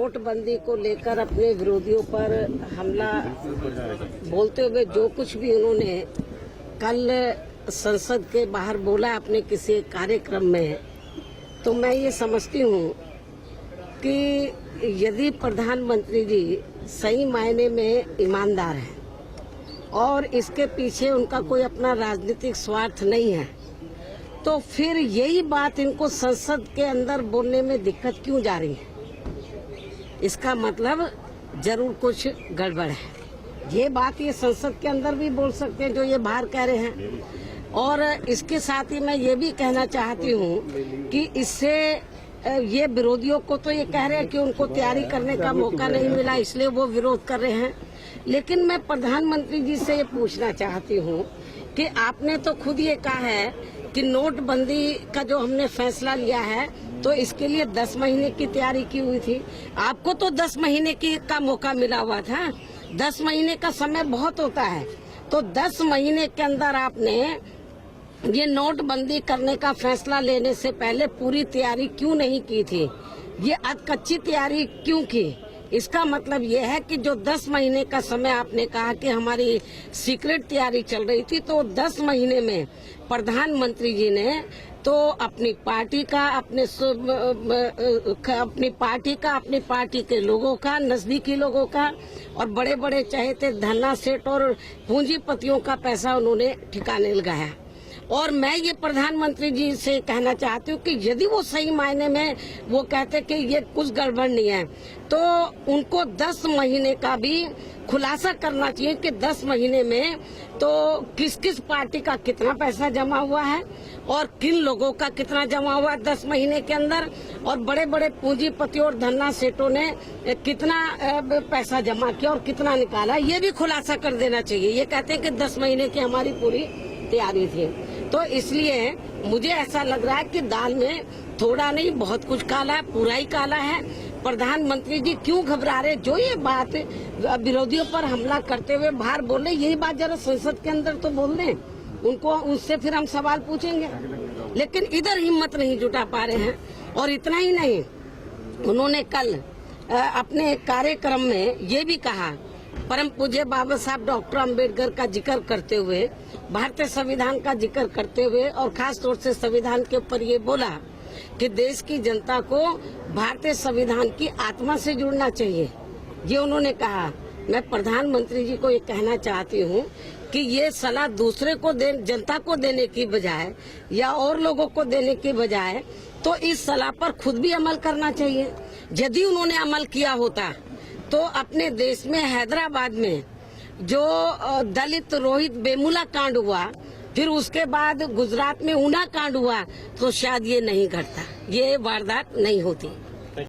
नोटबंदी को लेकर अपने विरोधियों पर हमला बोलते हुए जो कुछ भी उन्होंने कल संसद के बाहर बोला अपने किसी कार्यक्रम में, तो मैं ये समझती हूँ कि यदि प्रधानमंत्री जी सही मायने में ईमानदार हैं और इसके पीछे उनका कोई अपना राजनीतिक स्वार्थ नहीं है, तो फिर यही बात इनको संसद के अंदर बोलने में दिक्कत क्यों जा रही है? इसका मतलब जरूर कुछ गड़बड़ है। ये बात ये संसद के अंदर भी बोल सकते हैं जो ये बाहर कह रहे हैं। और इसके साथ ही मैं ये भी कहना चाहती हूँ कि इससे ये विरोधियों को तो ये कह रहे हैं कि उनको तैयारी करने का मौका नहीं मिला इसलिए वो विरोध कर रहे हैं, लेकिन मैं प्रधानमंत्री जी से ये पूछना चाहती हूँ कि आपने तो खुद ये कहा है कि नोटबंदी का जो हमने फैसला लिया है तो इसके लिए 10 महीने की तैयारी की हुई थी। आपको तो 10 महीने का मौका मिला हुआ था। 10 महीने का समय बहुत होता है, तो 10 महीने के अंदर आपने ये नोटबंदी करने का फैसला लेने से पहले पूरी तैयारी क्यों नहीं की थी? ये कच्ची तैयारी क्यों की? इसका मतलब ये है कि जो 10 महीने का समय आपने कहा कि हमारी सीक्रेट तैयारी चल रही थी, तो 10 महीने में प्रधानमंत्री जी ने तो अपनी पार्टी का, अपनी पार्टी के लोगों का, नजदीकी लोगों का और बड़े बड़े चहेते धन्ना सेठ और पूंजीपतियों का पैसा उन्होंने ठिकाने लगाया। और मैं ये प्रधानमंत्री जी से कहना चाहती हूँ कि यदि वो सही मायने में वो कहते कि ये कुछ गड़बड़ नहीं है, तो उनको 10 महीने का भी खुलासा करना चाहिए कि 10 महीने में तो किस किस पार्टी का कितना पैसा जमा हुआ है और किन लोगों का कितना जमा हुआ है 10 महीने के अंदर, और बड़े बड़े पूंजीपतियों और धन्ना सेठों ने कितना पैसा जमा किया और कितना निकाला, ये भी खुलासा कर देना चाहिए। ये कहते हैं कि 10 महीने की हमारी पूरी तैयारी थी, तो इसलिए मुझे ऐसा लग रहा है कि दाल में थोड़ा नहीं बहुत कुछ काला है, पूरा ही काला है। प्रधानमंत्री जी क्यों घबरा रहे? जो ये बात विरोधियों पर हमला करते हुए बाहर बोल रहे, यही बात जरा संसद के अंदर तो बोल दें उनको, उससे फिर हम सवाल पूछेंगे, लेकिन इधर हिम्मत नहीं जुटा पा रहे हैं। और इतना ही नहीं, उन्होंने कल अपने कार्यक्रम में ये भी कहा, परम पूज्य बाबा साहब डॉक्टर अम्बेडकर का जिक्र करते हुए, भारतीय संविधान का जिक्र करते हुए और खास तौर से संविधान के ऊपर ये बोला कि देश की जनता को भारतीय संविधान की आत्मा से जुड़ना चाहिए। ये उन्होंने कहा। मैं प्रधानमंत्री जी को ये कहना चाहती हूँ कि ये सलाह दूसरे को जनता को देने की बजाय या और लोगों को देने की बजाय तो इस सलाह पर खुद भी अमल करना चाहिए। यदि उन्होंने अमल किया होता तो अपने देश में हैदराबाद में जो दलित रोहित वेमुला कांड हुआ, फिर उसके बाद गुजरात में ऊना कांड हुआ, तो शायद ये नहीं घटता, ये वारदात नहीं होती।